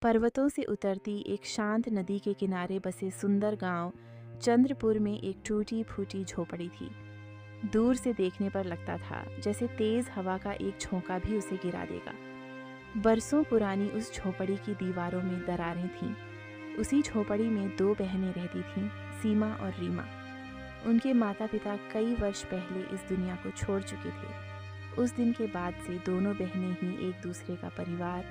पर्वतों से उतरती एक शांत नदी के किनारे बसे सुंदर गांव चंद्रपुर में एक टूटी फूटी झोपड़ी थी। दूर से देखने पर लगता था जैसे तेज हवा का एक झोंका भी उसे गिरा देगा। बरसों पुरानी उस झोपड़ी की दीवारों में दरारें थीं। उसी झोपड़ी में दो बहनें रहती थीं, सीमा और रीमा। उनके माता पिता कई वर्ष पहले इस दुनिया को छोड़ चुके थे। उस दिन के बाद से दोनों बहनें ही एक दूसरे का परिवार,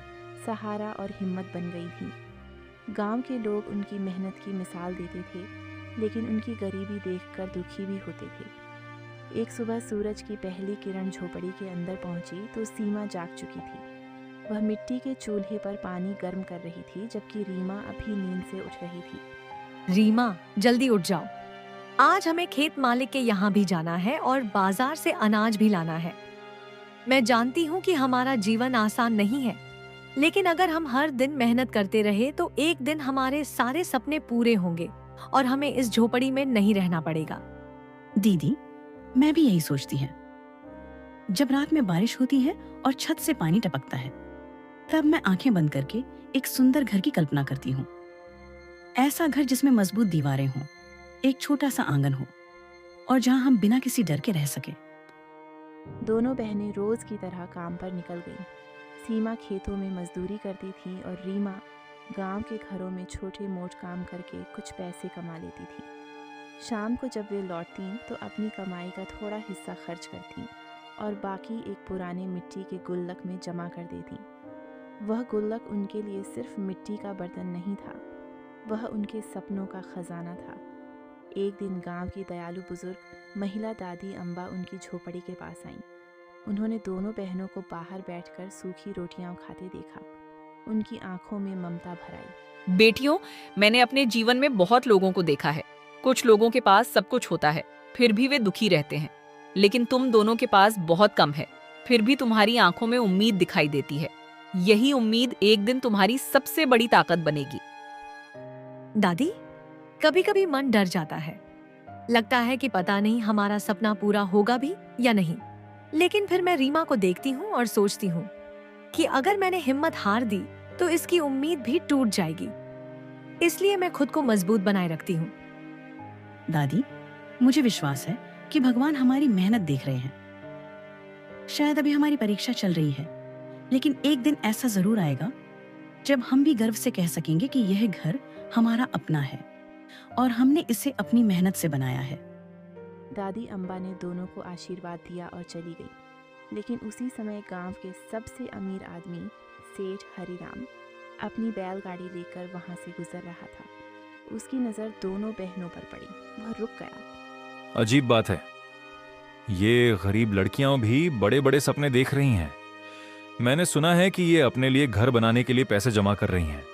सहारा और हिम्मत बन गई थीं। गांव के लोग उनकी मेहनत की मिसाल देते थे, लेकिन उनकी गरीबी देखकर दुखी भी होते थे। एक सुबह सूरज की पहली किरण झोपड़ी के अंदर पहुंची तो सीमा जाग चुकी थी। वह मिट्टी के चूल्हे पर पानी गर्म कर रही थी, जबकि रीमा अभी नींद से उठ रही थी। रीमा, जल्दी उठ जाओ। आज हमें खेत मालिक के यहाँ भी जाना है और बाजार से अनाज भी लाना है। मैं जानती हूँ कि हमारा जीवन आसान नहीं है, लेकिन अगर हम हर दिन मेहनत करते रहे तो एक दिन हमारे सारे सपने पूरे होंगे और हमें इस झोपड़ी में नहीं रहना पड़ेगा। दीदी, मैं भी यही सोचती है। जब रात में बारिश होती है और छत से पानी टपकता है, तब मैं आंखें बंद करके एक सुंदर घर की कल्पना करती हूँ। ऐसा घर जिसमें मजबूत दीवारें हों, एक छोटा सा आंगन हो और जहाँ हम बिना किसी डर के रह सके। दोनों बहनें रोज की तरह काम पर निकल गईं। सीमा खेतों में मजदूरी करती थी और रीमा गांव के घरों में छोटे मोट काम करके कुछ पैसे कमा लेती थी। शाम को जब वे लौटतीं तो अपनी कमाई का थोड़ा हिस्सा खर्च करतीं और बाकी एक पुराने मिट्टी के गुल्लक में जमा कर देतीं। वह गुल्लक उनके लिए सिर्फ मिट्टी का बर्तन नहीं था, वह उनके सपनों का खजाना था। एक दिन गांव की दयालु बुजुर्ग महिला दादी अम्बा उनकी झोपड़ी के पास आईं। उन्होंने दोनों बहनों को बाहर बैठकर सूखी रोटियां खाते देखा। उनकी आंखों में ममता भर आई। बेटियों, मैंने अपने जीवन में बहुत लोगों को देखा है। कुछ लोगों के पास सब कुछ होता है, फिर भी वे दुखी रहते हैं। लेकिन तुम दोनों के पास बहुत कम है, फिर भी तुम्हारी आंखों में उम्मीद दिखाई देती है। यही उम्मीद एक दिन तुम्हारी सबसे बड़ी ताकत बनेगी। दादी, कभी कभी मन डर जाता है। लगता है कि पता नहीं हमारा सपना पूरा होगा भी या नहीं। लेकिन फिर मैं रीमा को देखती हूँ और सोचती हूँ कि अगर मैंने हिम्मत हार दी तो इसकी उम्मीद भी टूट जाएगी। इसलिए मैं खुद को मजबूत बनाए रखती हूँ। दादी, मुझे विश्वास है कि भगवान हमारी मेहनत देख रहे हैं। शायद अभी हमारी परीक्षा चल रही है, लेकिन एक दिन ऐसा जरूर आएगा जब हम भी गर्व से कह सकेंगे कि यह घर हमारा अपना है और हमने इसे अपनी मेहनत से बनाया है। दादी अम्बा ने दोनों को आशीर्वाद दिया और चली गई। लेकिन उसी समय गांव के सबसे अमीर आदमी सेठ हरिराम अपनी बैलगाड़ी लेकर वहां से गुजर रहा था। उसकी नज़र दोनों बहनों पर पड़ी। वह रुक गया। अजीब बात है, ये गरीब लड़कियां भी बड़े बड़े सपने देख रही हैं। मैंने सुना है कि ये अपने लिए घर बनाने के लिए पैसे जमा कर रही हैं।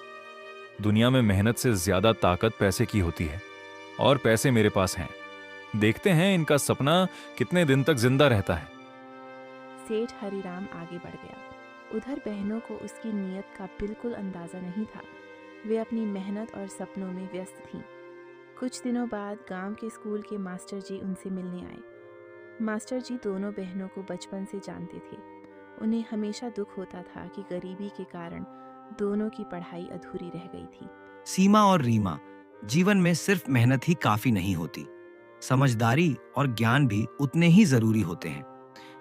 दुनिया में मेहनत से ज्यादा ताकत पैसे की होती है और पैसे मेरे पास हैं। देखते हैं इनका सपना कितने दिन तक जिंदा रहता है। सेठ हरिराम आगे बढ़ गया। उधर बहनों को उसकी नीयत का बिल्कुल अंदाजा नहीं था। वे अपनी मेहनत और सपनों में व्यस्त थीं। कुछ दिनों बाद गांव के स्कूल के मास्टर जी उनसे मिलने आए। मास्टर जी दोनों बहनों को बचपन से जानते थे। उन्हें हमेशा दुख होता था कि गरीबी के कारण दोनों की पढ़ाई अधूरी रह गई थी। सीमा और रीमा, जीवन में सिर्फ मेहनत ही काफी नहीं होती, समझदारी और ज्ञान भी उतने ही जरूरी होते हैं।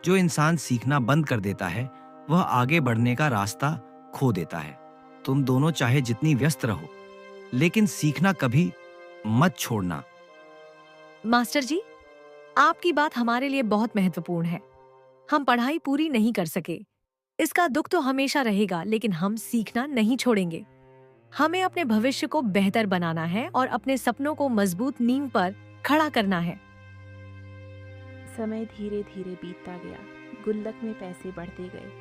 जो इंसान सीखना बंद कर देता है, वह आगे बढ़ने का रास्ता खो देता है। तुम दोनों चाहे जितनी व्यस्त रहो, लेकिन सीखना कभी मत छोड़ना। मास्टर जी, आपकी बात हमारे लिए बहुत महत्वपूर्ण है। हम पढ़ाई पूरी नहीं कर सके, इसका दुख तो हमेशा रहेगा, लेकिन हम सीखना नहीं छोड़ेंगे। हमें अपने भविष्य को बेहतर बनाना है और अपने सपनों को मजबूत नींव पर खड़ा करना है। समय धीरे धीरे बीतता गया। गुल्लक में पैसे बढ़ते गए,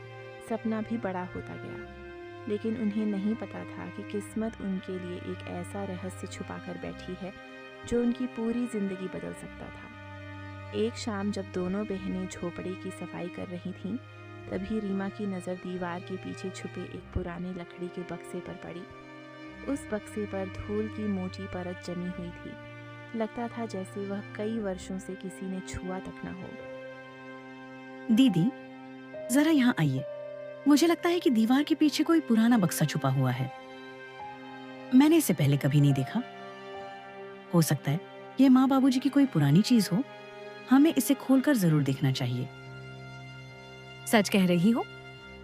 सपना भी बड़ा होता गया। लेकिन उन्हें नहीं पता था कि किस्मत उनके लिए एक ऐसा रहस्य छुपा कर बैठी है जो उनकी पूरी जिंदगी बदल सकता था। एक शाम जब दोनों बहनें झोपड़ी की सफाई कर रही थीं, तभी रीमा की नज़र दीवार के पीछे छुपे एक पुराने लकड़ी के बक्से पर पड़ी। उस बक्से पर धूल की मोटी परत जमी हुई थी। लगता था जैसे वह कई वर्षों से किसी ने छुआ तक न हो। दीदी, जरा यहाँ आइए। मुझे लगता है कि दीवार के पीछे कोई पुराना बक्सा छुपा हुआ है। मैंने इसे पहले कभी नहीं देखा। हो सकता है ये माँ बाबूजी की कोई पुरानी चीज हो। हमें इसे खोलकर जरूर देखना चाहिए। सच कह रही हो?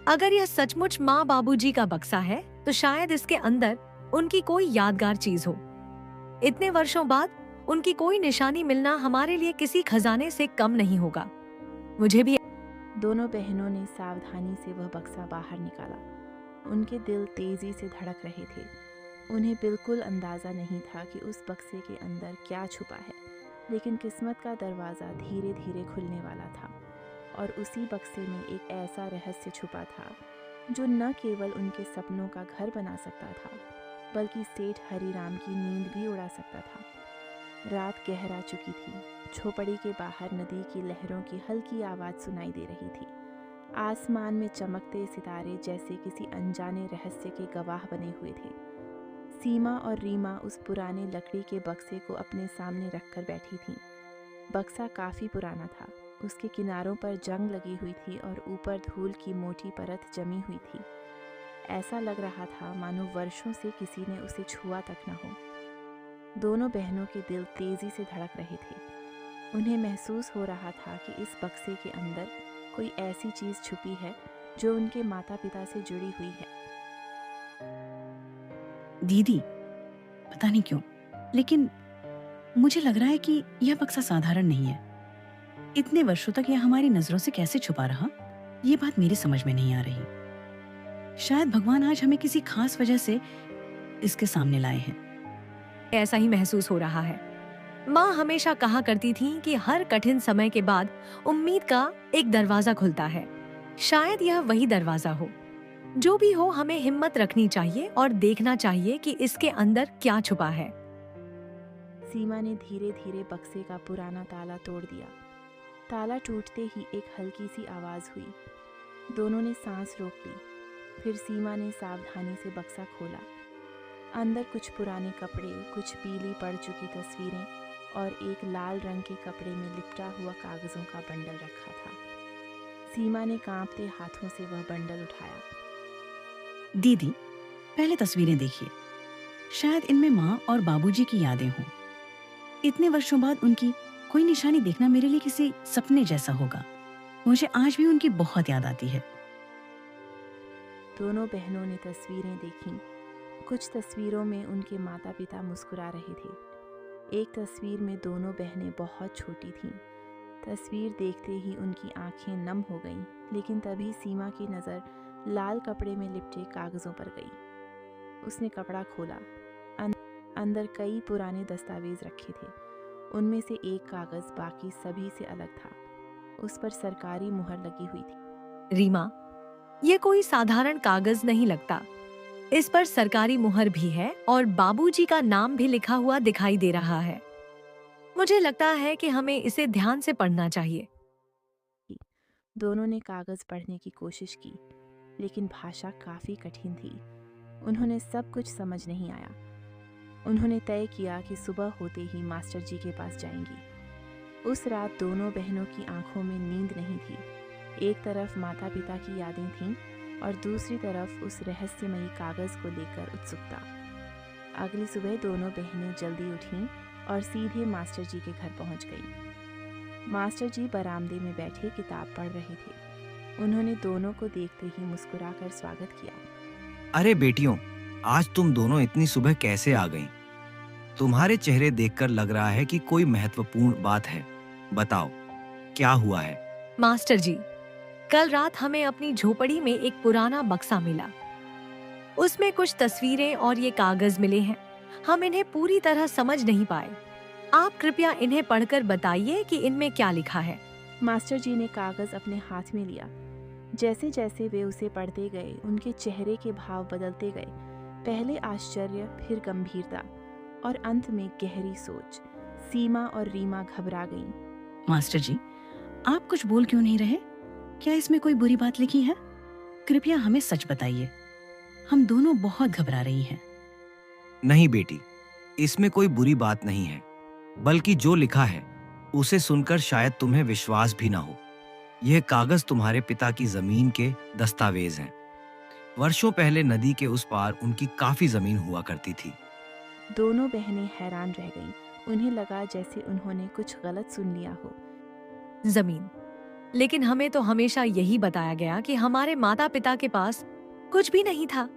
अगर यह सचमुच माँ बाबूजी का बक्सा है तो शायद इसके अंदर उनकी कोई यादगार चीज हो। इतने वर्षों बाद उनकी कोई निशानी मिलना हमारे लिए किसी खजाने से कम नहीं होगा। मुझे भी दोनों बहनों ने सावधानी से वह बक्सा बाहर निकाला। उनके दिल तेजी से धड़क रहे थे। उन्हें बिल्कुल अंदाजा नहीं था कि उस बक्से के अंदर क्या छुपा है, लेकिन किस्मत का दरवाज़ा धीरे धीरे खुलने वाला था और उसी बक्से में एक ऐसा रहस्य छुपा था जो न केवल उनके सपनों का घर बना सकता था, बल्कि सेठ हरिराम की नींद भी उड़ा सकता था। रात गहरा चुकी थी। झोपड़ी के बाहर नदी की लहरों की हल्की आवाज़ सुनाई दे रही थी। आसमान में चमकते सितारे जैसे किसी अनजाने रहस्य के गवाह बने हुए थे। सीमा और रीमा उस पुराने लकड़ी के बक्से को अपने सामने रखकर बैठी थीं। बक्सा काफ़ी पुराना था। उसके किनारों पर जंग लगी हुई थी और ऊपर धूल की मोटी परत जमी हुई थी। ऐसा लग रहा था मानो वर्षों से किसी ने उसे छुआ तक न हो। दोनों बहनों के दिल तेजी से धड़क रहे थे। उन्हें महसूस हो रहा था कि इस बक्से के अंदर कोई ऐसी चीज छुपी है जो उनके माता पिता से जुड़ी हुई है। दीदी, पता नहीं क्यों, लेकिन मुझे लग रहा है कि यह बक्सा साधारण नहीं है। इतने वर्षों तक यह हमारी नजरों से कैसे छुपा रहा, ये बात मेरी समझ में नहीं आ रही। शायद भगवान आज हमें किसी खास वजह से इसके सामने लाए हैं। ऐसा ही महसूस हो रहा है। माँ हमेशा कहा करती थी कि हर कठिन समय के बाद उम्मीद का एक दरवाजा खुलता है। शायद यह वही दरवाजा हो। जो भी हो, हमें हिम्मत रखनी चाहिए और देखना चाहिए कि इसके अंदर क्या छुपा है। सीमा ने धीरे धीरे बक्से का पुराना ताला तोड़ दिया। ताला टूटते ही एक हल्की सी आवाज हुई। दोनों ने सांस रोक ली। फिर सीमा ने सावधानी से बक्सा खोला। अंदर कुछ पुराने कपड़े, कुछ पीली पड़ चुकी तस्वीरें और एक लाल रंग के कपड़े में लिपटा हुआ कागजों का बंडल रखा था। सीमा ने कांपते हाथों से वह बंडल उठाया। दीदी, पहले तस्वीरें देखिए। शायद इनमें माँ और बाबूजी की यादें हों। इतने वर्षों बाद उनकी कोई निशानी देखना मेरे लिए किसी सपने जैसा होगा। मुझे आज भी उनकी बहुत याद आती है। दोनों बहनों ने तस्वीरें देखीं। कुछ तस्वीरों में उनके माता पिता मुस्कुरा रहे थे। एक तस्वीर में दोनों बहनें बहुत छोटी थीं। तस्वीर देखते ही उनकी आंखें नम हो गईं, लेकिन तभी सीमा की नज़र लाल कपड़े में लिपटे कागज़ों पर गई। उसने कपड़ा खोला। अंदर कई पुराने दस्तावेज रखे थे। उनमें से एक कागज़ बाकी सभी से अलग था। उस पर सरकारी मुहर लगी हुई थी। रीमा, ये कोई साधारण कागज नहीं लगता। इस पर सरकारी मुहर भी है और बाबूजी का नाम भी लिखा हुआ दिखाई दे रहा है। मुझे लगता है कि हमें इसे ध्यान से पढ़ना चाहिए। दोनों ने कागज पढ़ने की कोशिश की, लेकिन भाषा काफी कठिन थी। उन्होंने सब कुछ समझ नहीं आया। उन्होंने तय किया कि सुबह होते ही मास्टर जी के पास जाएंगी। उस रात दोनों बहनों की आंखों में नींद नहीं थी। एक तरफ माता पिता की यादें थीं और दूसरी तरफ उस रहस्यमयी कागज को लेकर उत्सुकता। अगली सुबह दोनों बहनें जल्दी उठीं और सीधे मास्टर जी के घर पहुंच गईं। मास्टर जी बरामदे में बैठे किताब पढ़ रहे थे। उन्होंने दोनों को देखते ही मुस्कुराकर स्वागत किया। अरे बेटियों, आज तुम दोनों इतनी सुबह कैसे आ गईं? तुम्हारे चेहरे देखकर लग रहा है कि कोई महत्वपूर्ण बात है। बताओ, क्या हुआ है? मास्टर जी, कल रात हमें अपनी झोपड़ी में एक पुराना बक्सा मिला। उसमें कुछ तस्वीरें और ये कागज मिले हैं। हम इन्हें पूरी तरह समझ नहीं पाए। आप कृपया इन्हें पढ़कर बताइए कि इनमें क्या लिखा है। मास्टर जी ने कागज अपने हाथ में लिया। जैसे जैसे वे उसे पढ़ते गए, उनके चेहरे के भाव बदलते गए। पहले आश्चर्य, फिर गंभीरता और अंत में गहरी सोच। सीमा और रीमा घबरा गईं। मास्टर जी, आप कुछ बोल क्यों नहीं रहे? क्या इसमें कोई बुरी बात लिखी है? कृपया हमें सच बताइए। हम दोनों बहुत घबरा रही हैं। नहीं बेटी, इसमें कोई बुरी बात नहीं है, बल्कि जो लिखा है उसे सुनकर शायद तुम्हें विश्वास भी ना हो। यह कागज तुम्हारे पिता की जमीन के दस्तावेज हैं। वर्षों पहले नदी के उस पार उनकी काफी जमीन हुआ करती थी। दोनों बहनें हैरान रह गईं। उन्हें लगा जैसे उन्होंने कुछ गलत सुन लिया हो। जमीन। लेकिन हमें तो हमेशा यही बताया गया कि हमारे माता पिता के पास कुछ भी नहीं था।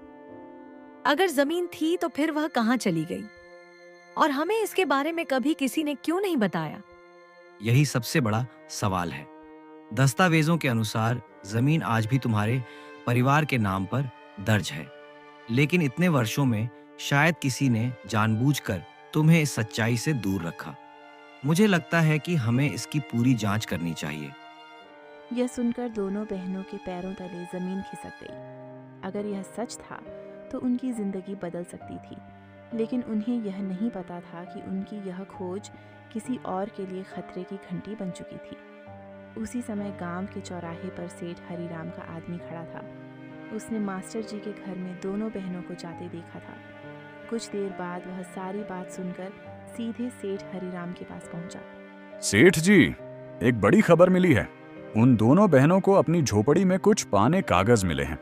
अगर जमीन थी तो फिर वह कहाँ चली गई? और हमें इसके बारे में कभी किसी ने क्यों नहीं बताया? यही सबसे बड़ा सवाल है। दस्तावेजों के अनुसार जमीन आज भी तुम्हारे परिवार के नाम पर दर्ज है, लेकिन इतने वर्षों में शायद किसी ने जानबूझकर तुम्हें इस सच्चाई से दूर रखा। मुझे लगता है कि हमें इसकी पूरी जांच करनी चाहिए। यह सुनकर दोनों बहनों के पैरों तले जमीन खिसक गई। अगर यह सच था तो उनकी जिंदगी बदल सकती थी, लेकिन उन्हें यह नहीं पता था कि उनकी यह खोज किसी और के लिए खतरे की घंटी बन चुकी थी। उसी समय गांव के चौराहे पर सेठ हरिराम का आदमी खड़ा था। उसने मास्टर जी के घर में दोनों बहनों को जाते देखा था। कुछ देर बाद वह सारी बात सुनकर सीधे सेठ हरिराम के पास पहुंचा। सेठ जी, एक बड़ी खबर मिली है। उन दोनों बहनों को अपनी झोपड़ी में कुछ पाने कागज मिले हैं।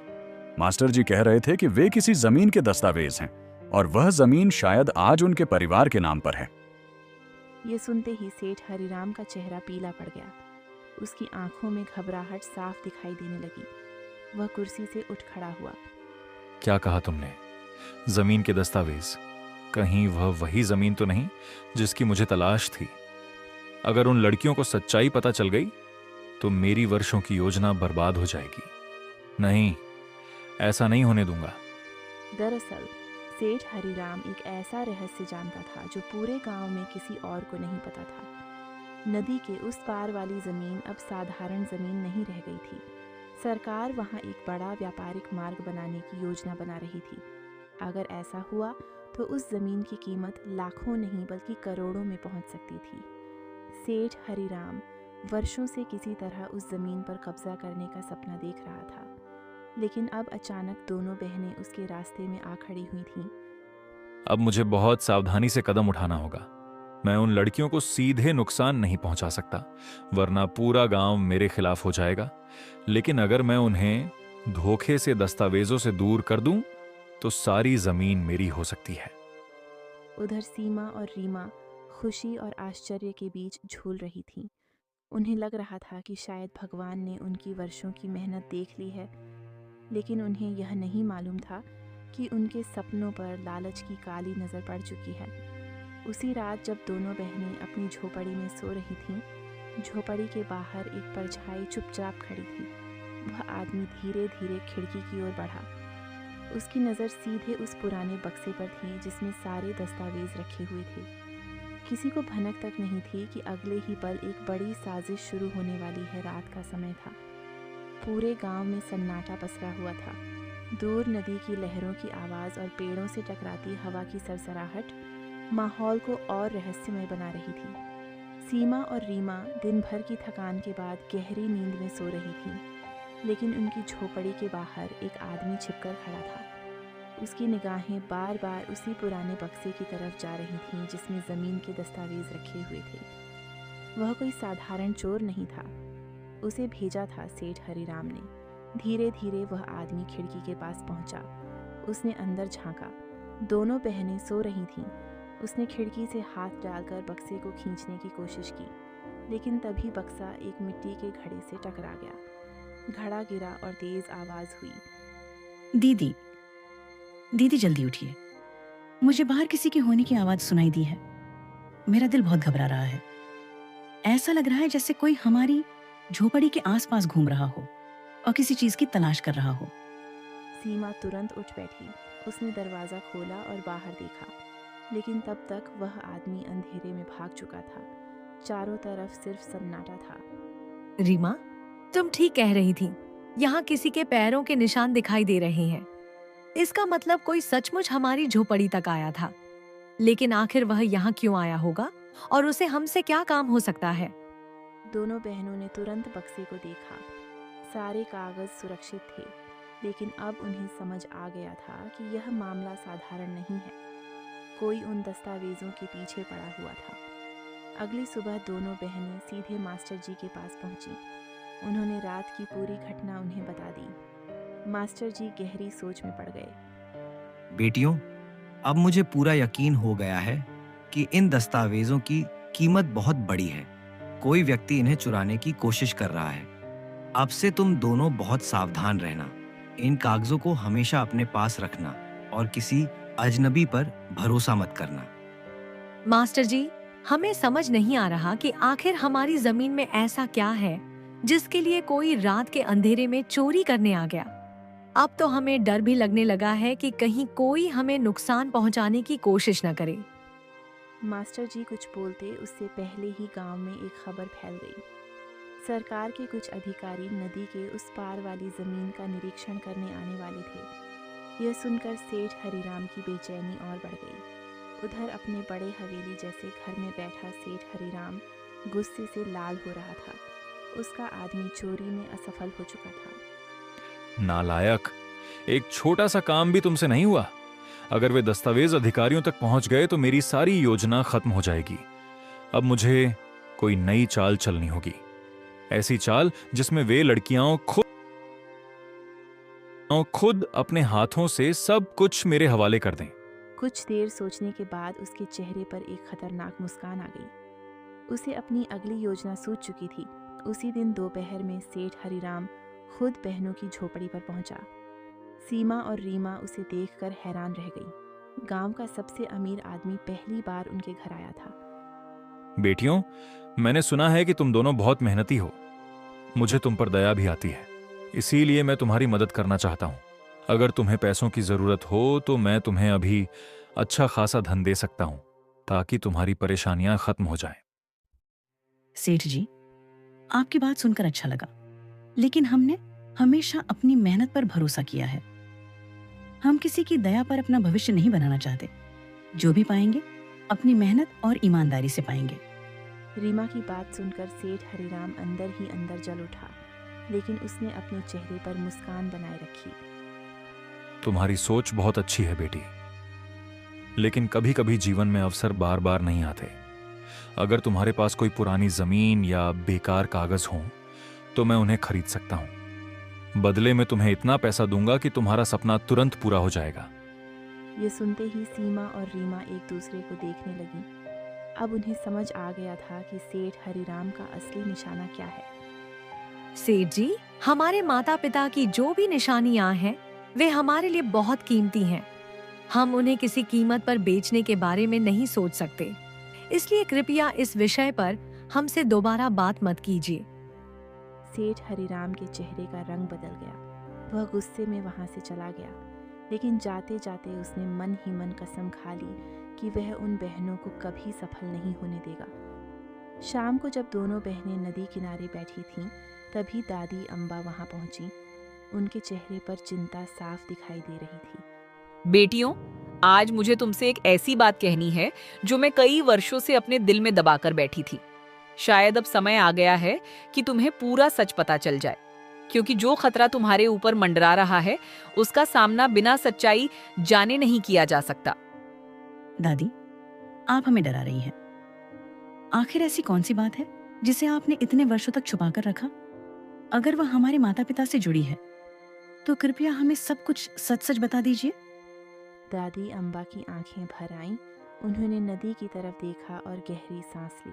मास्टर जी कह रहे थे कि वे किसी जमीन के दस्तावेज हैं और वह जमीन शायद आज उनके परिवार के नाम पर है। ये सुनते ही सेठ हरिराम का चेहरा पीला पड़ गया। उसकी आंखों में घबराहट साफ दिखाई देने लगी। वह कुर्सी से उठ खड़ा हुआ। क्या कहा तुमने? जमीन के दस्तावेज? कहीं वह वही जमीन तो नहीं जिसकी मुझे तलाश थी? अगर उन लड़कियों को सच्चाई पता चल गई तो मेरी वर्षों की योजना बर्बाद हो जाएगी। नहीं, ऐसा नहीं होने दूंगा। दरअसल सेठ हरिराम एक ऐसा रहस्य जानता था जो पूरे गांव में किसी और को नहीं पता था। नदी के उस पार वाली जमीन अब साधारण जमीन नहीं रह गई थी। सरकार वहां एक बड़ा व्यापारिक मार्ग बनाने की योजना बना रही थी। अगर ऐसा हुआ तो उस जमीन की कीमत लाखों नहीं बल्कि करोड़ों में पहुंच सकती थी। सेठ हरिराम वर्षों से किसी तरह उस जमीन पर कब्जा करने का सपना देख रहा था, लेकिन अब अचानक दोनों बहनें उसके रास्ते में आ खड़ी हुई थीं। अब मुझे बहुत सावधानी से कदम उठाना होगा। मैं उन लड़कियों को सीधे नुकसान नहीं पहुंचा सकता, वरना पूरा गांव मेरे खिलाफ हो जाएगा। लेकिन अगर मैं उन्हें धोखे से दस्तावेजों से दूर कर दूं तो सारी जमीन मेरी हो सकती है। उधर सीमा और रीमा खुशी और आश्चर्य के बीच झूल रही थीं। उन्हें लग रहा था कि शायद भगवान ने उनकी वर्षों की मेहनत देख ली है, लेकिन उन्हें यह नहीं मालूम था कि उनके सपनों पर लालच की काली नज़र पड़ चुकी है। उसी रात जब दोनों बहनें अपनी झोपड़ी में सो रही थीं, झोपड़ी के बाहर एक परछाई चुपचाप खड़ी थी। वह आदमी धीरे धीरे खिड़की की ओर बढ़ा। उसकी नज़र सीधे उस पुराने बक्से पर थी जिसमें सारे दस्तावेज रखे हुए थे। किसी को भनक तक नहीं थी कि अगले ही पल एक बड़ी साजिश शुरू होने वाली है। रात का समय था। पूरे गांव में सन्नाटा पसरा हुआ था। दूर नदी की लहरों की आवाज़ और पेड़ों से टकराती हवा की सरसराहट माहौल को और रहस्यमय बना रही थी। सीमा और रीमा दिन भर की थकान के बाद गहरी नींद में सो रही थीं, लेकिन उनकी झोपड़ी के बाहर एक आदमी छिपकर खड़ा था। उसकी निगाहें बार बार उसी पुराने बक्से की तरफ जा रही थीं जिसमें ज़मीन के दस्तावेज रखे हुए थे। वह कोई साधारण चोर नहीं था। उसे भेजा था सेठ हरिराम ने। धीरे धीरे वह आदमी खिड़की के पास पहुंचा। उसने अंदर झांका। दोनों बहनें सो रही थीं। उसने खिड़की से हाथ डालकर बक्से को खींचने की कोशिश की, लेकिन तभी बक्सा एक मिट्टी के घड़े से टकरा गया। घड़ा गिरा और तेज आवाज हुई। दीदी, दीदी जल्दी उठिए। मुझे बाहर किसी के होने की आवाज सुनाई दी है। मेरा दिल बहुत घबरा रहा है। ऐसा लग रहा है जैसे कोई हमारी झोपड़ी के आसपास घूम रहा हो और किसी चीज की तलाश कर रहा हो। सीमा तुरंत उठ बैठी। उसने दरवाज़ा खोला और बाहर देखा, लेकिन तब तक वह आदमी अंधेरे में भाग चुका था। चारों तरफ सिर्फ सन्नाटा था। रीमा, तुम ठीक कह रही थी। यहाँ किसी के पैरों के निशान दिखाई दे रहे हैं। इसका मतलब कोई सचमुच हमारी झोपड़ी तक आया था। लेकिन आखिर वह यहाँ क्यों आया होगा और उसे हमसे क्या काम हो सकता है? दोनों बहनों ने तुरंत बक्से को देखा। सारे कागज सुरक्षित थे, लेकिन अब उन्हें समझ आ गया था कि यह मामला साधारण नहीं है। कोई उन दस्तावेजों के पीछे पड़ा हुआ था। अगली सुबह दोनों बहनें सीधे मास्टर जी के पास पहुंची। उन्होंने रात की पूरी घटना उन्हें बता दी। मास्टर जी गहरी सोच में पड़ गए। बेटियों, अब मुझे पूरा यकीन हो गया है कि इन दस्तावेजों की कीमत बहुत बड़ी है। कोई व्यक्ति इन्हें चुराने की कोशिश कर रहा है। अब से तुम दोनों बहुत सावधान रहना। इन कागजों को हमेशा अपने पास रखना और किसी अजनबी पर भरोसा मत करना। मास्टर जी, हमें समझ नहीं आ रहा कि आखिर हमारी जमीन में ऐसा क्या है जिसके लिए कोई रात के अंधेरे में चोरी करने आ गया। अब तो हमें डर भी लगने लगा है कि कहीं कोई हमें नुकसान पहुंचाने की कोशिश न करे। मास्टर जी कुछ बोलते उससे पहले ही गांव में एक खबर फैल गई। सरकार के कुछ अधिकारी नदी के उस पार वाली जमीन का निरीक्षण करने आने वाले थे। यह सुनकर सेठ हरिराम की बेचैनी और बढ़ गई। उधर अपने बड़े हवेली जैसे घर में बैठा सेठ हरिराम गुस्से से लाल हो रहा था। उसका आदमी चोरी में असफल हो चुका था। नालायक, एक छोटा सा काम भी तुमसे नहीं हुआ। अगर वे दस्तावेज अधिकारियों तक पहुंच गए तो मेरी सारी योजना खत्म हो जाएगी। अब मुझे कोई नई चाल चलनी होगी, ऐसी चाल जिसमें वे लड़कियां खुद अपने हाथों से सब कुछ मेरे हवाले कर दें। कुछ देर सोचने के बाद उसके चेहरे पर एक खतरनाक मुस्कान आ गई। उसे अपनी अगली योजना सूझ चुकी थी। उसी दिन दोपहर में सेठ हरिराम खुद बहनों की झोपड़ी पर पहुंचा। सीमा और रीमा उसे देखकर हैरान रह गई। गांव का सबसे अमीर आदमी पहली बार उनके घर आया था। बेटियों, मैंने सुना है कि तुम दोनों बहुत मेहनती हो। मुझे तुम पर दया भी आती है, इसीलिए मैं तुम्हारी मदद करना चाहता हूं। अगर तुम्हें पैसों की जरूरत हो तो मैं तुम्हें अभी अच्छा खासा धन दे सकता हूं, ताकि तुम्हारी परेशानियां खत्म हो जाएं। सेठ जी, आपकी बात सुनकर अच्छा लगा, लेकिन हमने हमेशा अपनी मेहनत पर भरोसा किया है। हम किसी की दया पर अपना भविष्य नहीं बनाना चाहते। जो भी पाएंगे अपनी मेहनत और ईमानदारी से पाएंगे। रीमा की बात सुनकर सेठ हरिराम अंदर ही अंदर जल उठा, लेकिन उसने अपने चेहरे पर मुस्कान बनाए रखी। तुम्हारी सोच बहुत अच्छी है बेटी, लेकिन कभी कभी जीवन में अवसर बार बार नहीं आते। अगर तुम्हारे पास कोई पुरानी जमीन या बेकार कागज हो तो मैं उन्हें खरीद सकता हूं। बदले में तुम्हें इतना पैसा दूंगा कि तुम्हारा सपना तुरंत पूरा हो जाएगा। ये सुनते ही सीमा और रीमा एक दूसरे को देखने लगी। अब उन्हें समझ आ गया था कि सेठ हरिराम का असली निशाना क्या है। सेठ जी, हमारे माता पिता की जो भी निशानियां हैं वे हमारे लिए बहुत कीमती हैं। हम उन्हें किसी कीमत पर बेचने के बारे में नहीं सोच सकते, इसलिए कृपया इस विषय पर हमसे दोबारा बात मत कीजिए। सेठ हरिराम के चेहरे का रंग बदल गया। वह गुस्से में वहां से चला गया, लेकिन जाते जाते उसने मन ही मन कसम खा ली कि वह उन बहनों को कभी सफल नहीं होने देगा। शाम को जब दोनों बहनें नदी किनारे बैठी थीं, तभी दादी अम्बा वहां पहुंची। उनके चेहरे पर चिंता साफ दिखाई दे रही थी। बेटियों, आज मुझे तुमसे एक ऐसी बात कहनी है जो मैं कई वर्षों से अपने दिल में दबाकर बैठी थी। शायद अब समय आ गया है कि तुम्हें पूरा सच पता चल जाए, क्योंकि जो खतरा तुम्हारे ऊपर मंडरा रहा है उसका सामना बिना सच्चाई जाने नहीं किया जा सकता। दादी, आप हमें डरा रही हैं। आखिर ऐसी कौन सी बात है जिसे आपने इतने वर्षों तक छुपाकर रखा? अगर वह हमारे माता पिता से जुड़ी है तो कृपया हमें सब कुछ सच सच बता दीजिए। दादी अम्बा की आंखें भर आईं। उन्होंने नदी की तरफ देखा और गहरी सांस ली।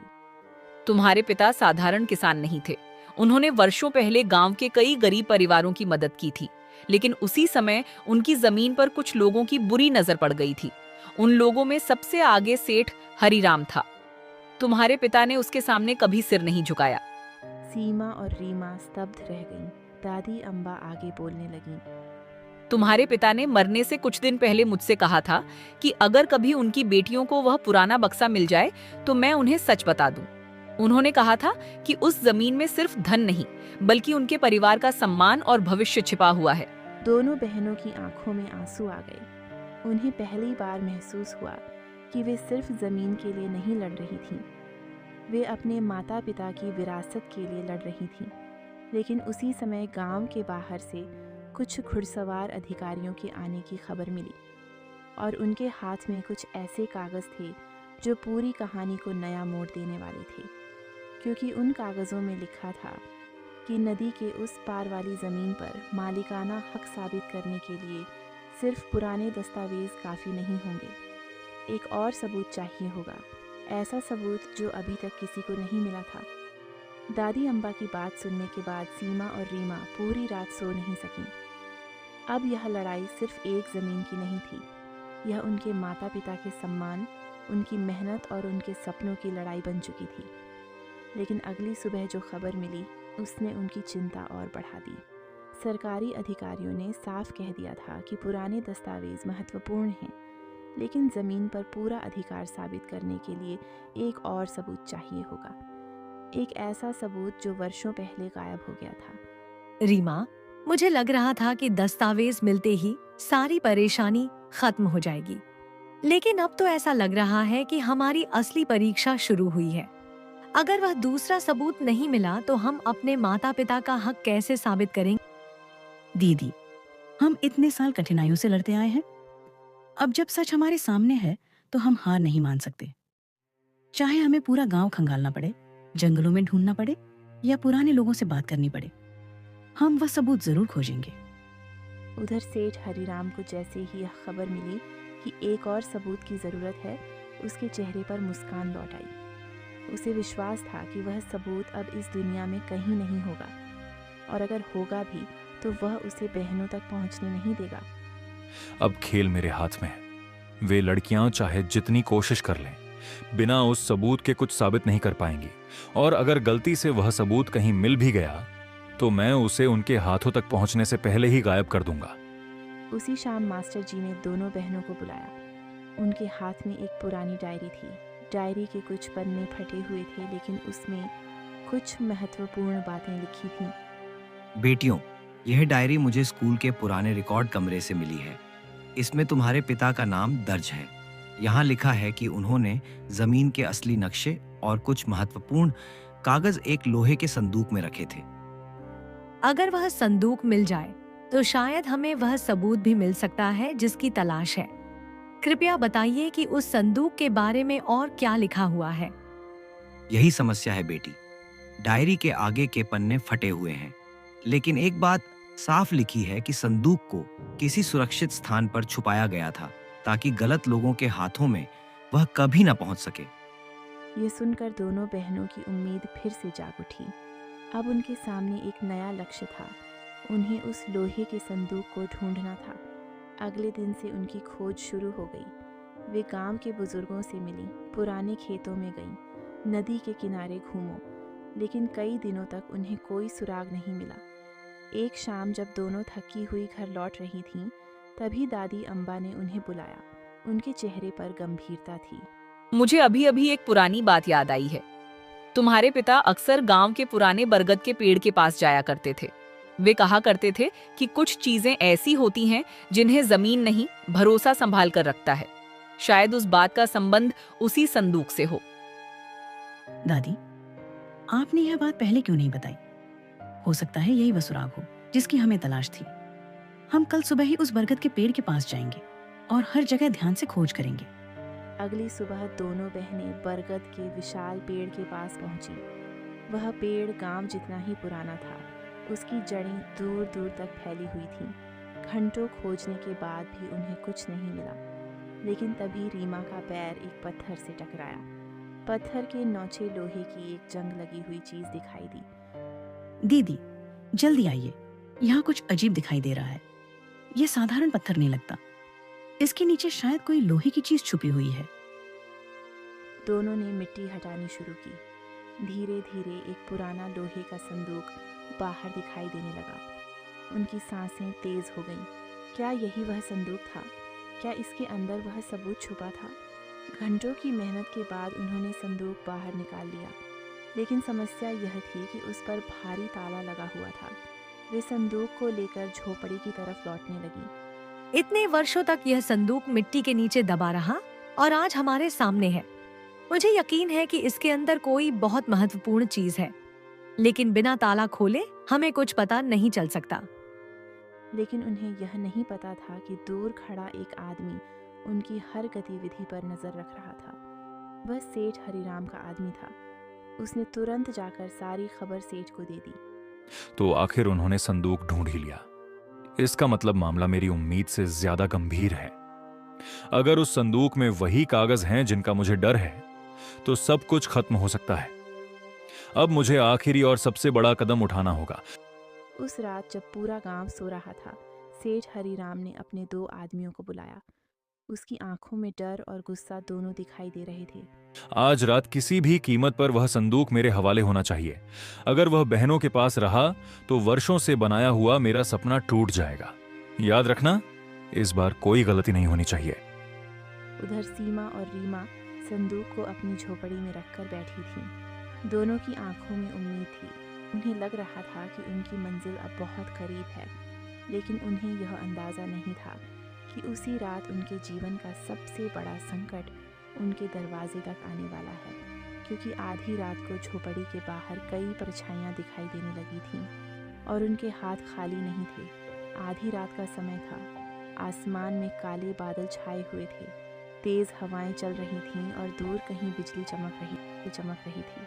तुम्हारे पिता साधारण किसान नहीं थे। उन्होंने वर्षों पहले गांव के कई गरीब परिवारों की मदद की थी, लेकिन उसी समय उनकी जमीन पर कुछ लोगों की बुरी नजर पड़ गई थी। उन लोगों में सबसे आगे सेठ हरिराम था। तुम्हारे पिता ने उसके सामने कभी सिर नहीं झुकाया। सीमा और रीमा स्तब्ध रह गईं। दादी अम्बा आगे बोलने लगीं। तुम्हारे पिता ने मरने से कुछ दिन पहले मुझसे कहा था कि अगर कभी उनकी बेटियों को वह पुराना बक्सा मिल जाए तो मैं उन्हें सच बता दूं। उन्होंने कहा था कि उस जमीन में सिर्फ धन नहीं, बल्कि उनके परिवार का सम्मान और भविष्य छिपा हुआ है। दोनों बहनों की आंखों में आंसू आ गए। उन्हें पहली बार महसूस हुआ कि वे सिर्फ जमीन के लिए नहीं लड़ रही थीं, वे अपने माता पिता की विरासत के लिए लड़ रही थीं। लेकिन उसी समय गांव के बाहर से कुछ घुड़सवार अधिकारियों के आने की खबर मिली, और उनके हाथ में कुछ ऐसे कागज थे जो पूरी कहानी को नया मोड़ देने वाले थे, क्योंकि उन कागजों में लिखा था कि नदी के उस पार वाली ज़मीन पर मालिकाना हक साबित करने के लिए सिर्फ पुराने दस्तावेज़ काफ़ी नहीं होंगे। एक और सबूत चाहिए होगा, ऐसा सबूत जो अभी तक किसी को नहीं मिला था। दादी अम्बा की बात सुनने के बाद सीमा और रीमा पूरी रात सो नहीं सकीं। अब यह लड़ाई सिर्फ एक ज़मीन की नहीं थी, यह उनके माता पिता के सम्मान, उनकी मेहनत और उनके सपनों की लड़ाई बन चुकी थी। लेकिन अगली सुबह जो खबर मिली उसने उनकी चिंता और बढ़ा दी। सरकारी अधिकारियों ने साफ कह दिया था कि पुराने दस्तावेज महत्वपूर्ण हैं, लेकिन ज़मीन पर पूरा अधिकार साबित करने के लिए एक और सबूत चाहिए होगा, एक ऐसा सबूत जो वर्षों पहले गायब हो गया था। रीमा, मुझे लग रहा था कि दस्तावेज मिलते ही सारी परेशानी खत्म हो जाएगी, लेकिन अब तो ऐसा लग रहा है कि हमारी असली परीक्षा शुरू हुई है। अगर वह दूसरा सबूत नहीं मिला तो हम अपने माता पिता का हक कैसे साबित करेंगे? दीदी, हम इतने साल कठिनाइयों से लड़ते आए हैं। अब जब सच हमारे सामने है तो हम हार नहीं मान सकते। चाहे हमें पूरा गांव खंगालना पड़े, जंगलों में ढूंढना पड़े या पुराने लोगों से बात करनी पड़े, हम वह सबूत जरूर खोजेंगे। उधर सेठ हरिराम को जैसे ही यह खबर मिली कि एक और सबूत की ज़रूरत है, उसके चेहरे पर मुस्कान लौट आई। उसे विश्वास था कि वह सबूत अब इस दुनिया में कहीं नहीं होगा, और अगर होगा भी तो वह उसे बहनों तक पहुंचने नहीं देगा। अब खेल मेरे हाथ में है। वे लड़कियां चाहे जितनी कोशिश कर लें, बिना उस सबूत के कुछ साबित नहीं कर पाएंगी, और अगर गलती से वह सबूत कहीं मिल भी गया तो मैं उसे उनके हाथों तक पहुंचने से पहले ही गायब कर दूंगा। उसी शाम मास्टर जी ने दोनों बहनों को बुलाया। उनके हाथ में एक पुरानी डायरी थी। डायरी के कुछ पन्ने फटे हुए थे, लेकिन उसमें कुछ महत्वपूर्ण बातें लिखी थीं। बेटियों, यह डायरी मुझे स्कूल के पुराने रिकॉर्ड कमरे से मिली है। इसमें तुम्हारे पिता का नाम दर्ज है। यहाँ लिखा है कि उन्होंने जमीन के असली नक्शे और कुछ महत्वपूर्ण कागज एक लोहे के संदूक में रखे थे। अगर वह संदूक मिल जाए तो शायद हमें वह सबूत भी मिल सकता है जिसकी तलाश है। कृपया बताइए कि उस संदूक के बारे में और क्या लिखा हुआ है। यही समस्या है बेटी। डायरी के आगे के पन्ने फटे हुए हैं, लेकिन एक बात साफ लिखी है कि संदूक को किसी सुरक्षित स्थान पर छुपाया गया था, ताकि गलत लोगों के हाथों में वह कभी न पहुंच सके। ये सुनकर दोनों बहनों की उम्मीद फिर से जाग उठी। अब उनके सामने एक नया लक्ष्य था। उन्हें उस लोहे के संदूक को ढूंढना था। अगले दिन से उनकी खोज शुरू हो गई। वे गांव के बुजुर्गों से मिली, पुराने खेतों में गईं, नदी के किनारे घूमो, लेकिन कई दिनों तक उन्हें कोई सुराग नहीं मिला। एक शाम जब दोनों थकी हुई घर लौट रही थीं, तभी दादी अम्बा ने उन्हें बुलाया। उनके चेहरे पर गंभीरता थी। मुझे अभी अभी एक पुरानी बात याद आई है। तुम्हारे पिता अक्सर गांव के पुराने बरगद के पेड़ के पास जाया करते थे। वे कहा करते थे कि कुछ चीजें ऐसी होती हैं जिन्हें जमीन नहीं, भरोसा संभाल कर रखता है। शायद उस बात का संबंध उसी संदूक से हो। दादी, आपने यह बात पहले क्यों नहीं बताई? हो सकता है यही वह सुराग हो जिसकी हमें तलाश थी। हम कल सुबह ही उस बरगद के पेड़ के पास जाएंगे और हर जगह ध्यान से खोज करेंगे। अगली सुबह दोनों बहनें बरगद के विशाल पेड़ के पास पहुंची। वह पेड़ गांव जितना ही पुराना था। उसकी जड़ें दूर दूर तक फैली हुई थीं। घंटों खोजने के बाद भी उन्हें कुछ नहीं मिला। लेकिन तभी रीमा का पैर एक पत्थर से टकराया। पत्थर के नौचे लोहे की एक जंग लगी हुई चीज दिखाई दी। दीदी, जल्दी आइए, यहाँ कुछ अजीब दिखाई दे रहा है। यह साधारण पत्थर नहीं लगता। इसके नीचे शायद कोई लोहे की चीज छुपी हुई है। दोनों ने मिट्टी हटानी शुरू की। धीरे धीरे एक पुराना लोहे का संदूक बाहर दिखाई देने लगा। उनकी सांसें तेज हो गईं। क्या यही वह संदूक था? क्या इसके अंदर वह सबूत छुपा था? घंटों की मेहनत के बाद उन्होंने संदूक बाहर निकाल लिया, लेकिन समस्या यह थी कि उस पर भारी ताला लगा हुआ था। वे संदूक को लेकर झोपड़ी की तरफ लौटने लगी। इतने वर्षों तक यह संदूक मिट्टी के नीचे दबा रहा और आज हमारे सामने है। मुझे यकीन है कि इसके अंदर कोई बहुत महत्वपूर्ण चीज है, लेकिन बिना ताला खोले हमें कुछ पता नहीं चल सकता। लेकिन उन्हें यह नहीं पता था कि दूर खड़ा एक आदमी उनकी हर गतिविधि पर नजर रख रहा था। वह सेठ हरिराम का आदमी था। उसने तुरंत जाकर सारी खबर सेठ को दे दी। तो आखिर उन्होंने संदूक ढूंढ ही लिया। इसका मतलब मामला मेरी उम्मीद से ज्यादा गंभीर है। अगर उस संदूक में वही कागज हैं जिनका मुझे डर है, तो सब कुछ खत्म हो सकता है। अब मुझे आखिरी और सबसे बड़ा कदम उठाना होगा। उस रात जब पूरा गांव सो रहा था, सेठ हरिराम ने अपने 2 आदमियों को बुलाया। उसकी आंखों में डर और गुस्सा दोनों दिखाई दे रहे थे। आज रात किसी भी कीमत पर वह संदूक मेरे हवाले होना चाहिए। अगर वह बहनों के पास रहा तो वर्षों से बनाया हुआ मेरा सपना टूट जाएगा। याद रखना, इस बार कोई गलती नहीं होनी चाहिए। उधर सीमा और रीमा संदूक को अपनी झोपड़ी में रखकर बैठी थीं। दोनों की आंखों में उम्मीद थी। उन्हें लग रहा था कि उनकी मंजिल अब बहुत करीब है, लेकिन उन्हें यह अंदाज़ा नहीं था कि उसी रात उनके जीवन का सबसे बड़ा संकट उनके दरवाजे तक आने वाला है। क्योंकि आधी रात को झोपड़ी के बाहर कई परछाइयाँ दिखाई देने लगी थीं और उनके हाथ खाली नहीं थे। आधी रात का समय था। आसमान में काले बादल छाए हुए थे, तेज़ हवाएं चल रही थीं और दूर कहीं बिजली चमक रही थी।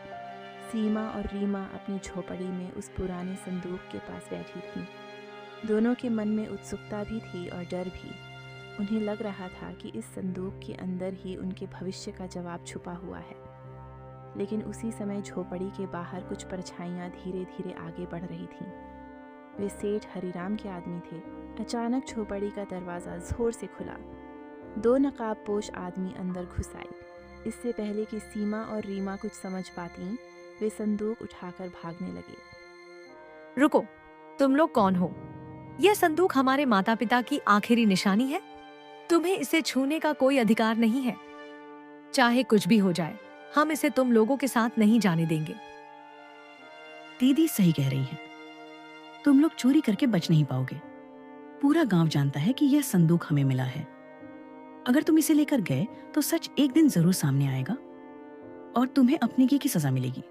सीमा और रीमा अपनी झोपड़ी में उस पुराने संदूक के पास बैठी थीं। दोनों के मन में उत्सुकता भी थी और डर भी। उन्हें लग रहा था कि इस संदूक के अंदर ही उनके भविष्य का जवाब छुपा हुआ है। लेकिन उसी समय झोपड़ी के बाहर कुछ परछाइयाँ धीरे धीरे आगे बढ़ रही थीं। वे सेठ हरिराम के आदमी थे। अचानक झोपड़ी का दरवाज़ा जोर से खुला। 2 नकाबपोश आदमी अंदर घुस आए। इससे पहले कि सीमा और रीमा कुछ समझ पातीं, वे संदूक उठाकर भागने लगे। रुको, तुम लोग कौन हो? यह संदूक हमारे माता पिता की आखिरी निशानी है। तुम्हें इसे छूने का कोई अधिकार नहीं है। चाहे कुछ भी हो जाए, हम इसे तुम लोगों के साथ नहीं जाने देंगे। दीदी सही कह रही है। तुम लोग चोरी करके बच नहीं पाओगे। पूरा गांव जानता है कि यह संदूक हमें मिला है। अगर तुम इसे लेकर गए तो सच एक दिन जरूर सामने आएगा और तुम्हें अपनी की सजा मिलेगी।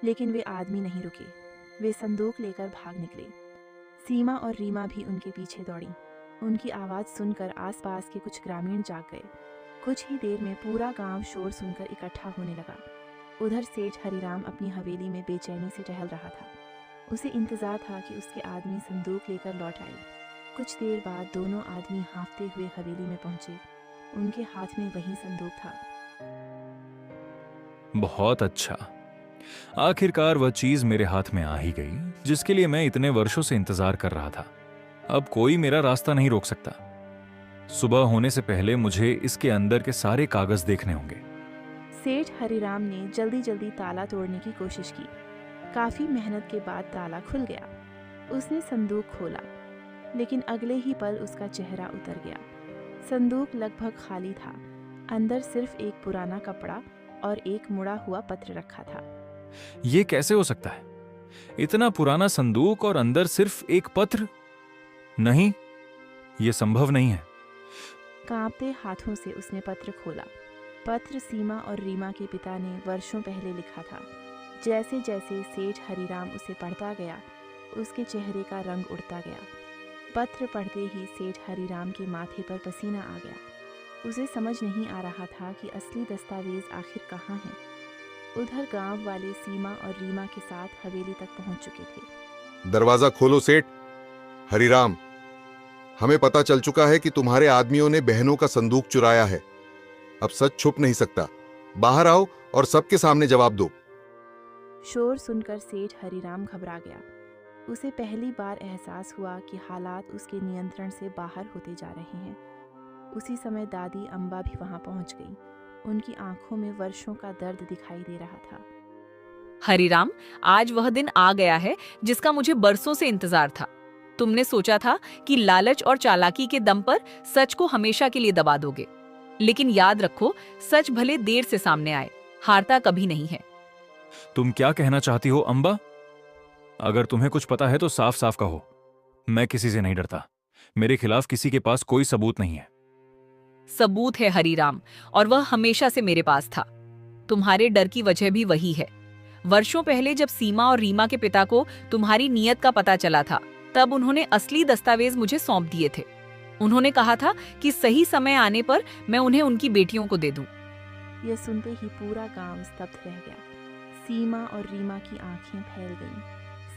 लेकिन वे आदमी नहीं रुके। वे संदूक लेकर भाग निकले। सीमा और रीमा भी उनके पीछे दौड़ी। उनकी आवाज़ सुनकर आसपास के कुछ ग्रामीण जाग गए। कुछ ही देर में पूरा गांव शोर सुनकर इकट्ठा होने लगा। उधर सेठ हरिराम अपनी हवेली में बेचैनी से टहल रहा था। उसे इंतजार था कि उसके आदमी संदूक लेकर लौट आए। कुछ देर बाद दोनों आदमी हाँफते हुए हवेली में पहुंचे। उनके हाथ में वही संदूक था। बहुत अच्छा, आखिरकार वह चीज मेरे हाथ में आ ही गई जिसके लिए मैं इतने वर्षों से इंतजार कर रहा था। अब कोई मेरा रास्ता नहीं रोक सकता। सुबह होने से पहले मुझे इसके अंदर के सारे कागज देखने होंगे। सेठ हरिराम ने जल्दी जल्दी ताला तोड़ने की कोशिश की। काफी मेहनत के बाद ताला खुल गया। उसने संदूक खोला, लेकिन अगले ही पल उसका चेहरा उतर गया। संदूक लगभग खाली था। अंदर सिर्फ एक पुराना कपड़ा और एक मुड़ा हुआ पत्र रखा था। ये कैसे हो सकता है? इतना पुराना संदूक और अंदर सिर्फ एक पत्र? नहीं, यह संभव नहीं है। कांपते हाथों से उसने पत्र खोला। पत्र सीमा और रीमा के पिता ने वर्षों पहले लिखा था। जैसे जैसे सेठ हरिराम उसे पढ़ता गया, उसके चेहरे का रंग उड़ता गया। पत्र पढ़ते ही सेठ हरिराम के माथे पर पसीना आ गया। उसे समझ नहीं आ रहा था कि असली दस्तावेज आखिर कहाँ है। उधर गांव वाले सीमा और रीमा के साथ हवेली तक पहुंच चुके थे। दरवाजा खोलो सेठ हरिराम, हमें पता चल चुका है कि तुम्हारे आदमियों ने बहनों का संदूक चुराया है। अब सच छुप नहीं सकता। बाहर आओ और सबके सामने जवाब दो। शोर सुनकर सेठ हरिराम घबरा गया। उसे पहली बार एहसास हुआ कि हालात उसके नियंत्रण से बाहर होते जा रहे हैं। उसी समय दादी अम्बा भी वहां पहुंच गई। उनकी आंखों में वर्षों का दर्द दिखाई दे रहा था। हरिराम, आज वह दिन आ गया है जिसका मुझे बरसों से इंतजार था। तुमने सोचा था कि लालच और चालाकी के दम पर सच को हमेशा के लिए दबा दोगे, लेकिन याद रखो, सच भले देर से सामने आए, हारता कभी नहीं है। तुम क्या कहना चाहती हो अम्बा? अगर तुम्हें कुछ पता है तो साफ साफ कहो। मैं किसी से नहीं डरता। मेरे खिलाफ किसी के पास कोई सबूत नहीं है। सबूत है हरिराम, और वह हमेशा से मेरे पास था। तुम्हारे डर की वजह भी वही है। वर्षों पहले जब सीमा और रीमा के पिता को तुम्हारी नीयत का पता चला था, तब उन्होंने असली दस्तावेज मुझे सौंप दिए थे। उन्होंने कहा था कि सही समय आने पर मैं उन्हें उनकी बेटियों को दे दूं। यह सुनते ही पूरा गांव स्तब्ध रह गया। सीमा और रीमा की आंखें फैल गईं।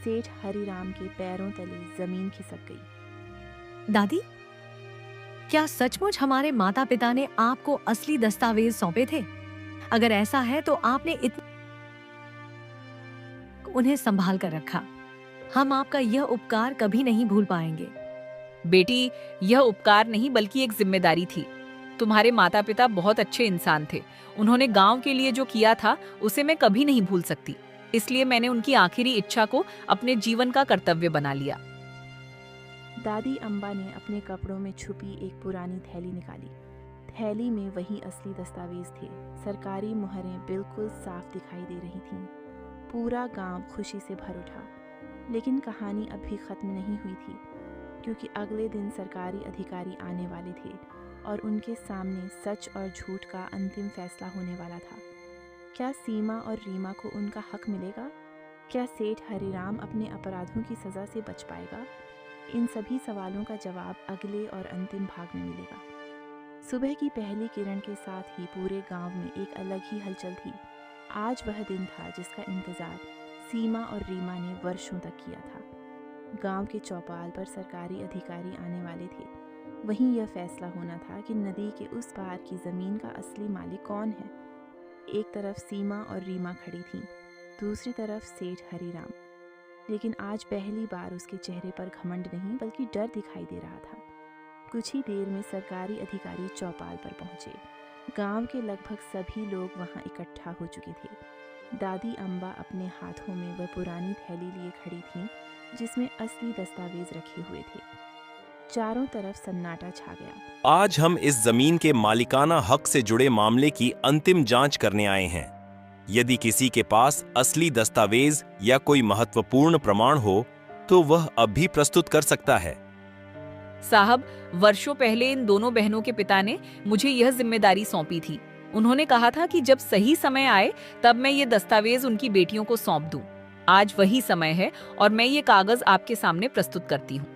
सेठ हरिराम के पैरों तले जमीन खिसक गई। दादी, क्या सचमुच हमारे माता पिता ने आपको असली दस्तावेज सौंपे थे? अगर ऐसा है तो आपने उन्हें संभाल कर रखा। हम आपका यह उपकार कभी नहीं भूल पाएंगे। बेटी, यह उपकार नहीं बल्कि एक जिम्मेदारी थी। तुम्हारे माता पिता बहुत अच्छे इंसान थे। उन्होंने गांव के लिए जो किया था उसे मैं कभी नहीं भूल सकती। इसलिए मैंने उनकी आखिरी इच्छा को अपने जीवन का कर्तव्य बना लिया। दादी अम्बा ने अपने कपड़ों में छुपी एक पुरानी थैली निकाली। थैली में वही असली दस्तावेज थे। सरकारी मुहरें बिल्कुल साफ दिखाई दे रही थीं। पूरा गांव खुशी से भर उठा। लेकिन कहानी अभी खत्म नहीं हुई थी, क्योंकि अगले दिन सरकारी अधिकारी आने वाले थे और उनके सामने सच और झूठ का अंतिम फैसला होने वाला था। क्या सीमा और रीमा को उनका हक मिलेगा? क्या सेठ हरिराम अपने अपराधों की सज़ा से बच पाएगा? इन सभी सवालों का जवाब अगले और अंतिम भाग में मिलेगा। सुबह की पहली किरण के साथ ही पूरे गांव में एक अलग ही हलचल थी। आज वह दिन था जिसका इंतज़ार सीमा और रीमा ने वर्षों तक किया था। गांव के चौपाल पर सरकारी अधिकारी आने वाले थे। वहीं यह फैसला होना था कि नदी के उस पार की ज़मीन का असली मालिक कौन है। एक तरफ सीमा और रीमा खड़ी थीं, दूसरी तरफ सेठ हरिराम। लेकिन आज पहली बार उसके चेहरे पर घमंड नहीं बल्कि डर दिखाई दे रहा था। कुछ ही देर में सरकारी अधिकारी चौपाल पर पहुंचे। गांव के लगभग सभी लोग वहां इकट्ठा हो चुके थे। दादी अम्बा अपने हाथों में वह पुरानी थैली लिए खड़ी थीं जिसमें असली दस्तावेज रखे हुए थे। चारों तरफ सन्नाटा छा गया। आज हम इस जमीन के मालिकाना हक से जुड़े मामले की अंतिम जांच करने आए हैं। यदि किसी के पास असली दस्तावेज या कोई महत्वपूर्ण प्रमाण हो तो वह अब भी प्रस्तुत कर सकता है। साहब, वर्षों पहले इन दोनों बहनों के पिता ने मुझे यह जिम्मेदारी सौंपी थी। उन्होंने कहा था कि जब सही समय आए तब मैं ये दस्तावेज उनकी बेटियों को सौंप दूं। आज वही समय है और मैं ये कागज आपके सामने प्रस्तुत करती हूँ।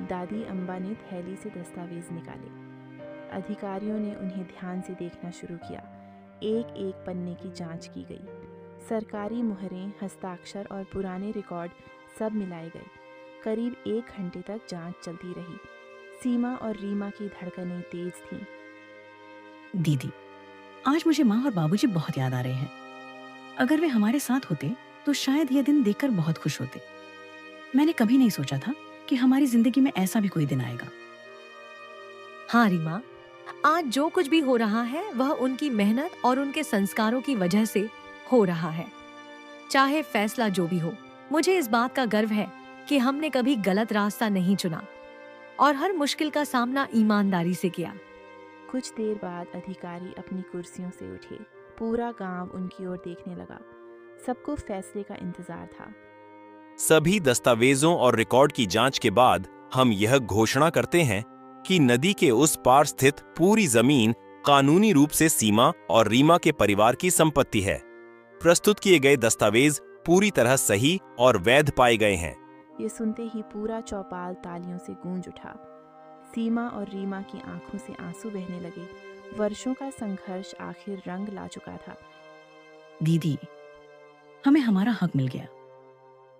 दादी अम्बा ने थैली से दस्तावेज निकाले। अधिकारियों ने उन्हें ध्यान से देखना शुरू किया। एक एक पन्ने की जांच की गई। सरकारी मुहरें, हस्ताक्षर और पुराने रिकॉर्ड सब मिलाए गए। करीब 1 घंटे तक जांच चलती रही। सीमा और रीमा की धड़कनें तेज थीं। दीदी, आज मुझे माँ और बाबूजी बहुत याद आ रहे हैं। अगर वे हमारे साथ होते तो शायद यह दिन देखकर बहुत खुश होते। मैंने कभी नहीं सोचा था कि हमारी जिंदगी में ऐसा भी कोई दिन आएगा। हाँ रीमा, आज जो कुछ भी हो रहा है वह उनकी मेहनत और उनके संस्कारों की वजह से हो रहा है। चाहे फैसला जो भी हो, मुझे इस बात का गर्व है कि हमने कभी गलत रास्ता नहीं चुना और हर मुश्किल का सामना ईमानदारी से किया। कुछ देर बाद अधिकारी अपनी कुर्सियों से उठे। पूरा गांव उनकी ओर देखने लगा। सबको फैसले का इंतजार था। सभी दस्तावेजों और रिकॉर्ड की जांच के बाद हम यह घोषणा करते हैं कि नदी के उस पार स्थित पूरी जमीन कानूनी रूप से सीमा और रीमा के परिवार की संपत्ति है। प्रस्तुत किए गए दस्तावेज पूरी तरह सही और वैध पाए गए हैं। ये सुनते ही पूरा चौपाल तालियों से गूंज उठा। सीमा और रीमा की आंखों से आंसू बहने लगे। वर्षों का संघर्ष आखिर रंग ला चुका था। दीदी, हमें हमारा हक मिल गया।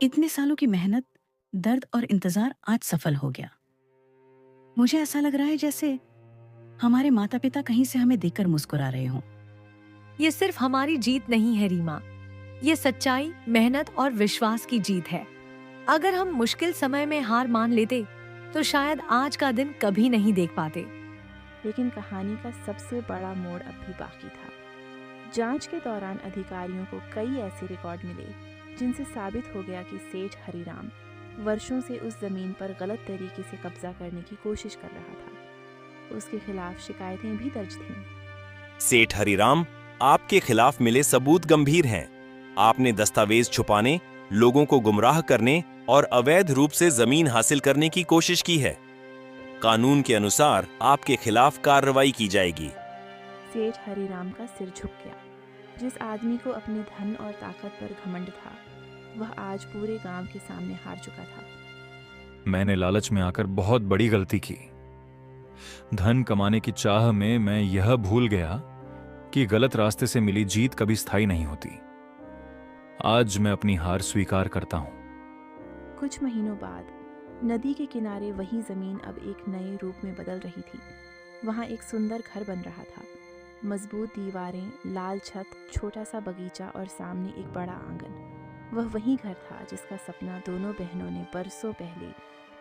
इतने सालों की मेहनत, दर्द और इंतजार आज सफल हो गया। मुझे ऐसा लग रहा है जैसे हमारे माता पिता कहीं से हमें देखकर मुस्कुरा रहे हों। ये सिर्फ हमारी जीत नहीं है रीमा, ये सच्चाई, मेहनत और विश्वास की जीत है। अगर हम मुश्किल समय में हार मान लेते तो शायद आज का दिन कभी नहीं देख पाते। लेकिन कहानी का सबसे बड़ा मोड़ अब भी बाकी था। जांच के दौरान अधिकारियों को कई ऐसे रिकॉर्ड मिले जिनसे साबित हो गया कि सेठ हरिराम वर्षों से उस जमीन पर गलत तरीके से कब्जा करने की कोशिश कर रहा था। उसके खिलाफ शिकायतें भी दर्ज थीं। सेठ हरिराम, आपके खिलाफ मिले सबूत गंभीर हैं। आपने दस्तावेज छुपाने, लोगों को गुमराह करने और अवैध रूप से जमीन हासिल करने की कोशिश की है। कानून के अनुसार आपके खिलाफ कार्रवाई की जाएगी। सेठ हरिराम का सिर झुक गया। जिस आदमी को अपने धन और ताकत पर घमंड था, वह आज पूरे गांव के सामने हार चुका था। मैंने लालच में आकर बहुत बड़ी गलती की। धन कमाने की चाह में मैं यह भूल गया कि गलत रास्ते से मिली जीत कभी स्थायी नहीं होती। आज मैं अपनी हार स्वीकार करता हूं। कुछ महीनों बाद नदी के किनारे वही ज़मीन अब एक नए रूप में बदल रही थी। वहाँ एक सुंदर घर बन रहा था। मजबूत दीवारें, लाल छत, छोटा सा बगीचा और सामने एक बड़ा आंगन। वह वही घर था जिसका सपना दोनों बहनों ने बरसों पहले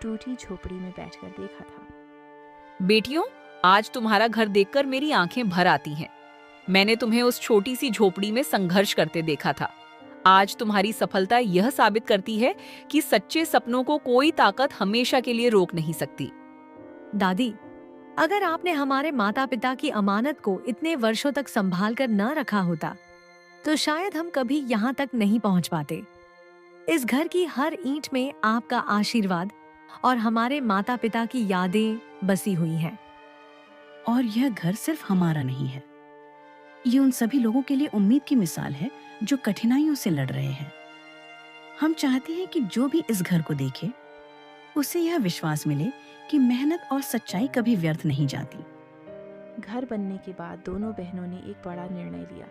टूटी झोपड़ी में बैठकर देखा था। बेटियों, आज तुम्हारा घर देखकर मेरी आंखें भर आती हैं। मैंने तुम्हें उस छोटी सी झोपड़ी में संघर्ष करते देखा था। आज तुम्हारी सफलता यह साबित करती है कि सच्चे सपनों को कोई ताकत हमेशा के लिए रोक नहीं सकती। दादी, अगर आपने हमारे माता पिता की अमानत को इतने वर्षों तक संभाल कर न रखा होता तो शायद हम कभी यहाँ तक नहीं पहुँच पाते। इस घर की हर ईंट में आपका आशीर्वाद और हमारे माता पिता की यादें बसी हुई हैं। और यह घर सिर्फ हमारा नहीं है, ये उन सभी लोगों के लिए उम्मीद की मिसाल है जो कठिनाइयों से लड़ रहे हैं। हम चाहते हैं कि जो भी इस घर को देखे उसे यह विश्वास मिले कि मेहनत और सच्चाई कभी व्यर्थ नहीं जाती। घर बनने के बाद दोनों बहनों ने एक बड़ा निर्णय लिया।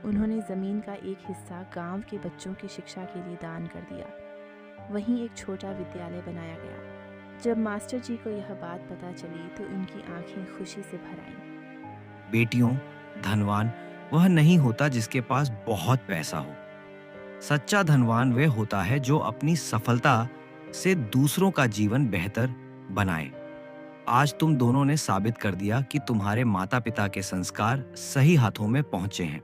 उन्होंने ज़मीन का एक हिस्सा गांव के बच्चों की शिक्षा के लिए दान कर दिया। वहीं एक छोटा विद्यालय बनाया गया। जब मास्टर जी को यह बात पता चली तो उनकी आंखें खुशी से भर आईं। बेटियों, धनवान वह नहीं होता जिसके पास बहुत पैसा हो। सच्चा धनवान वह होता है जो अपनी सफलता से दूसरों का जीवन बेहतर बनाए। आज तुम दोनों ने साबित कर दिया कि तुम्हारे माता पिता के संस्कार सही हाथों में पहुंचे हैं।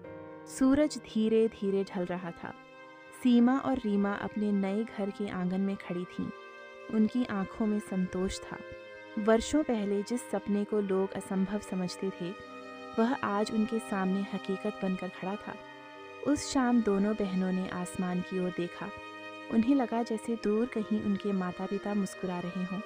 सूरज धीरे धीरे ढल रहा था। सीमा और रीमा अपने नए घर के आंगन में खड़ी थीं। उनकी आंखों में संतोष था। वर्षों पहले जिस सपने को लोग असंभव समझते थे वह आज उनके सामने हकीकत बनकर खड़ा था। उस शाम दोनों बहनों ने आसमान की ओर देखा। उन्हें लगा जैसे दूर कहीं उनके माता पिता मुस्कुरा रहे हों।